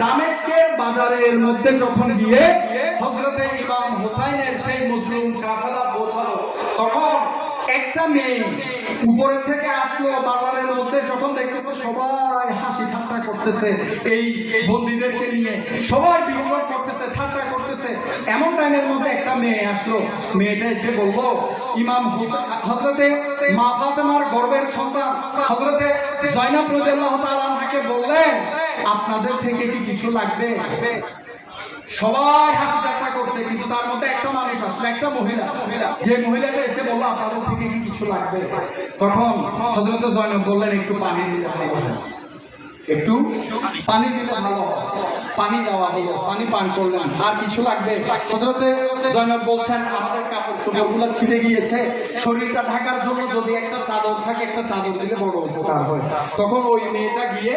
দামেস্কের বাজারের মধ্যে যখন গিয়ে হযরতে ইমাম হুসাইনের সেই মুসলিম কাফেলা পৌঁছালো, তখন একটা মেয়ে উপরে থেকে আসলো বাজারের মধ্যে, যখন দেখতেছে সবাই হাসি ঠাট্টা করতেছে, এই বন্দীদেরকে নিয়ে সবাই বিদ্রোহ করতেছে, ঠাট্টা করতেছে, এমন টাইমের মধ্যে একটা মেয়ে আসলো। মেয়েটা এসে বলল, ইমাম হযরতে মা ফাতেমার গর্ভের সন্তান হযরতে জয়নব রাদিয়াল্লাহু তাআলা আনহাকে বললেন, আপনাদের থেকে কি কিছু লাগবে? সবাই হাসি ঠাট্টা করছে, কিন্তু তার মধ্যে একটা মানুষ আসলো, একটা মহিলা, যে মহিলাটা এসে বলল, আপনাদের থেকে কি কিছু লাগবে? তখন হযরত জয়নব বললেন, একটু পানি দিলে ভালো হয়, একটু পানি দিলে ভালো হয়। পানি দেওয়া হলো, পানি পান করলেন। আর কিছু লাগবে? হযরতে জয়নব বলছেন, আমাদের কাপড় চোপড়গুলো ছিঁড়ে গিয়েছে, শরীরটা ঢাকার জন্য যদি একটা চাদর থাকে, একটা চাদর দিলে বড় উপকার হয়। তখন ওই মেয়েটা গিয়ে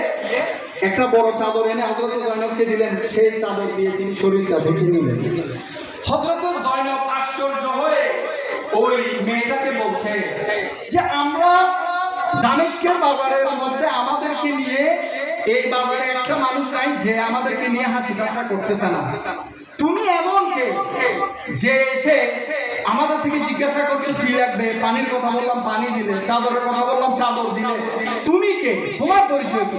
একটা বড় চাদর এনে হযরত জয়নবকে দিলেন, সেই চাদর দিয়ে তিনি শরীরটা ঢেকে নিলেন। হযরত জয়নব আশ্চর্য হয়ে ওই মেয়েটাকে বলছে যে, আমরা দামেস্কের বাজারের মধ্যে আমাদেরকে নিয়ে, এই বাজারে একটা মানুষ নাই যে আমাদেরকে নিয়ে হাসি ঠাট্টা করতেছে না। তুমি এমন কে যে এসে আমাদের থেকে জিজ্ঞাসা করছো কি লাগবে? পানির কথা বললাম, পানি দিলে। চাদরের কথা বললাম, চাদর দিলে। তুমি কে? তোমার পরিচয় কি?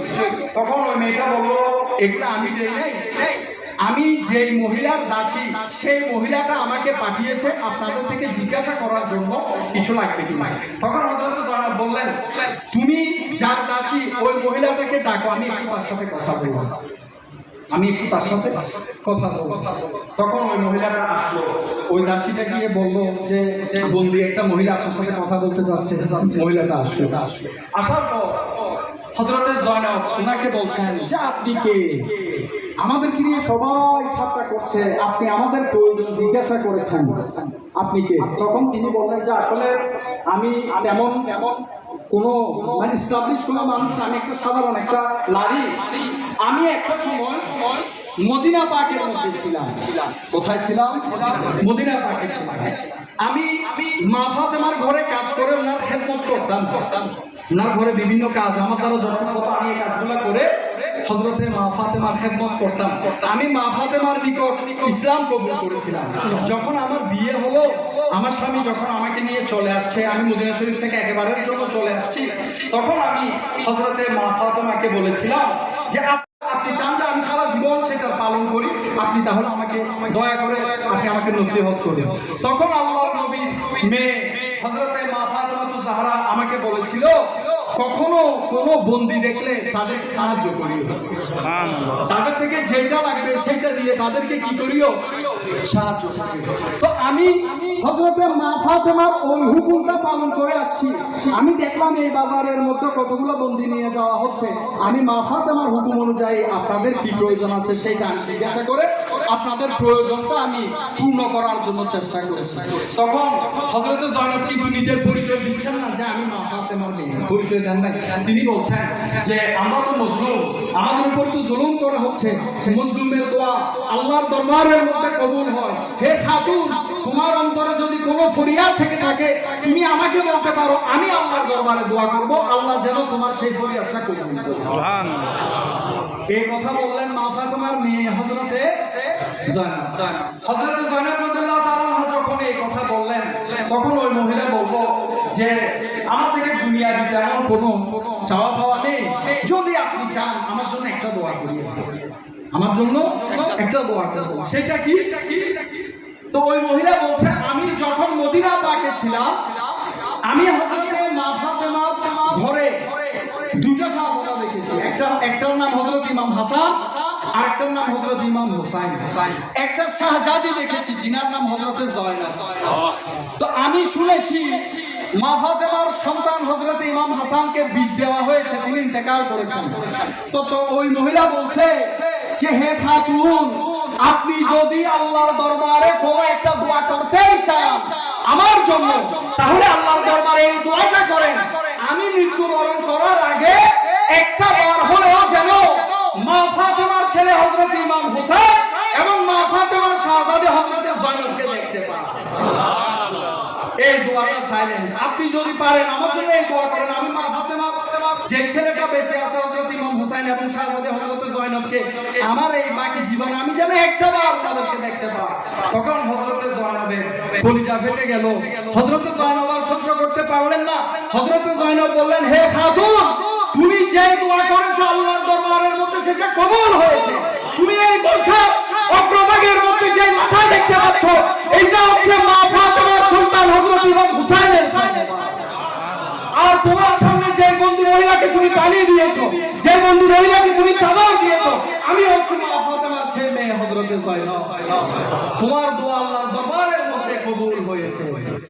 তখন ওই মেয়েটা বললো, এগুলো আমি দেই নাই, আমি যেই মহিলার দাসী, সেই মহিলাটা আমাকে পাঠিয়েছে আপনাদের থেকে জিজ্ঞাসা করার জন্য কিছু লাগবে কি না। তখন হযরত জয়নব বললেন, তুমি যার দাসী ওই মহিলাটাকে ডাকো, আমি একটু তার সাথে কথা বলবো, আমি একটু তার সাথে কথা বলবো। তখন ওই মহিলাটা আসলো, ওই দাসীটা গিয়ে বললো যে, বন্দি একটা মহিলা আপনার সাথে কথা বলতে যাচ্ছে। মহিলাটা আসলো, আসার পর হযরতে জয়নব ওনাকে বলছেন যে, আপনি কে? আমাদেরকে নিয়ে সবাই ঠাট্টা করছে, আপনি আমাদের প্রয়োজন জিজ্ঞাসা করেছেন, আপনি কে? তখন তিনি বললেন যে, আসলে আমি এমন কোনো মানে ইসলামিক কোনো মানুষ না, আমি একটা সাধারণ একটা নারী। আমি একটা সময় মদিনা পাকের মধ্যে ছিলাম। কোথায় ছিলাম? মদিনা পাকে ছিলাম। আমি মা ফাতেমার ঘরে কাজ করে ওনার খেদমত করতাম। ওনার ঘরে বিভিন্ন কাজ আমার দ্বারা যথাযথ, আমি এই কাজগুলো করে হযরতে মা ফাতেমার খেদমত করতাম। আমি মা ফাতেমার নিকট ইসলাম কবুল করেছিলাম। যখন আমার বিয়ে হলো, আমার স্বামী যখন আমাকে নিয়ে চলে আসছে, আমি মদিনা শরীফ থেকে একেবারের জন্য চলে আসছি, তখন আমি হযরতে মা ফাতেমাকে বলেছিলাম যে, আপনি চান যে আমি সারা জীবন সেটা পালন করি, আপনি তাহলে আমাকে দয়া করে আপনি আমাকে নসিহত করুন। তখন আল্লাহর নবীর মেয়ে হযরতে মা ফাতেমাতুজ জাহরা আমাকে বলেছিল, কখনো কোনো বন্দী দেখলে তাদের সাহায্য করিও, তাদের থেকে যেটা লাগবে সেটা দিয়ে তাদেরকে কি করিও? সাহায্য করিও। তো আমি হযরতে মা ফাতেমার ওই হুকুমটা পালন করে আসছি। আমি দেখলাম এই বাজারের মধ্যে কতগুলো বন্দী নিয়ে যাওয়া হচ্ছে, আমি মা ফাতেমার হুকুম অনুযায়ী আপনাদের কি প্রয়োজন আছে সেটা জিজ্ঞাসা করে আপনাদের প্রয়োজনটা আমি পূর্ণ করার জন্য চেষ্টা করেছি। তখন হযরতে জয়নব কিন্তু নিজের পরিচয় দিচ্ছেন না যে আমি মা ফাতেমার মেয়ে, পরিচয় দেন নাই। তিনি বলছেন যে, আমরা তো মজলুম, আমাদের উপর তো জুলুম করা হচ্ছে, মজলুমের দোয়া আল্লাহর দরবারের মধ্যে কবুল হয়। হে খাতুন, তোমার অন্তরে যদি কোনো ফরিয়াদ থেকে থাকে, তুমি আমাকে বলতে পারো, আমি আল্লাহর দরবারে দোয়া করব, আল্লাহ যেন তোমার সেই ফরিয়াদটা কবুল করে। সুবহানাল্লাহ। এই কথা বললেন মা ফাতেমার মেয়ে হযরতে জয়নব। হযরতে জয়নব রাদিয়াল্লাহু তাআলা আনহা যখন এই কথা বললেন, তখন ওই মহিলা বলল যে, আমার থেকে দুনিয়াবি তেমন কোনো চাওয়া পাওয়া নেই, যদি আপনি চান আমার জন্য একটা দোয়া করিয়ে, আমার জন্য একটা দোয়া করুন। সেটা কি? তো ওই মহিলা বলছে, আমি যখন মদিনা পাকে ছিলাম, আমি হযরতে মা ফাতেমার ঘরে দুইটা শাহজাদা দেখেছি। একটার নাম হযরত ইমাম হাসান, আর একটার নাম হযরত ইমাম হুসাইন। একটা শাহজাদি দেখেছি যিনার নাম হযরতে জয়নব। তো আমি শুনেছি মা ফাতেমার সন্তান হযরতে ইমাম হাসানকে বিষ দেওয়া হয়েছে, তিনি ইন্তেকাল করেছেন। তো ওই মহিলা বলছে যে, হে খাতুন, আপনি যদি আল্লাহর দরবারে কোনো একটা দোয়া করতেই চান আমার জন্য, তাহলে আল্লাহর দরবারে এই দোয়াটা করেন, আমি মৃত্যুবরণ করার আগে একটা বার হলেও যেন মা ফাতেমার ছেলে হযরত ইমাম হুসাইন এবং মা ফাতেমার শাহজাদী হযরত জয়নবকে দেখতে পান। সুবহানাল্লাহ। এই দোয়াটা চাইলেন, আপনি যদি পারেন আমার জন্য এই দোয়া করেন, আমি মা ফাতেমার যে ছেলেটা বেঁচে আছে হযরত ইমাম হুসাইন এবং শাহজাদে হযরত জয়নবকে, আমার এই বাকি জীবনে আমি যেন একটাবার তাদেরকে দেখতে পাই। তখন হযরত জয়নবের কলিজা ফেটে গেল। হযরত জয়নব আর সহ্য করতে পারলেন না। হযরত জয়নব বললেন, হে খাতুন, তুমি যে দোয়া করেছো আল্লাহর দরবারের মধ্যে সেটা কবুল হয়েছে। তুমি এই বৈশাখ অগ্রভাগের মধ্যে যে মাথা দেখতে পাচ্ছ, এটা হচ্ছে মা ফাতেমার সন্তান হযরত ইমাম হুসাইনের সন্তান। আর তোমার সামনে যে বন্দী মহিলাকে তুমি পানি দিয়েছো, যে বন্দী মহিলাকে তুমি চাদর দিয়েছো, আমি হচ্ছে মা ফাতেমার ছেলে মেয়ে হযরত জয়নব। তোমার দোয়া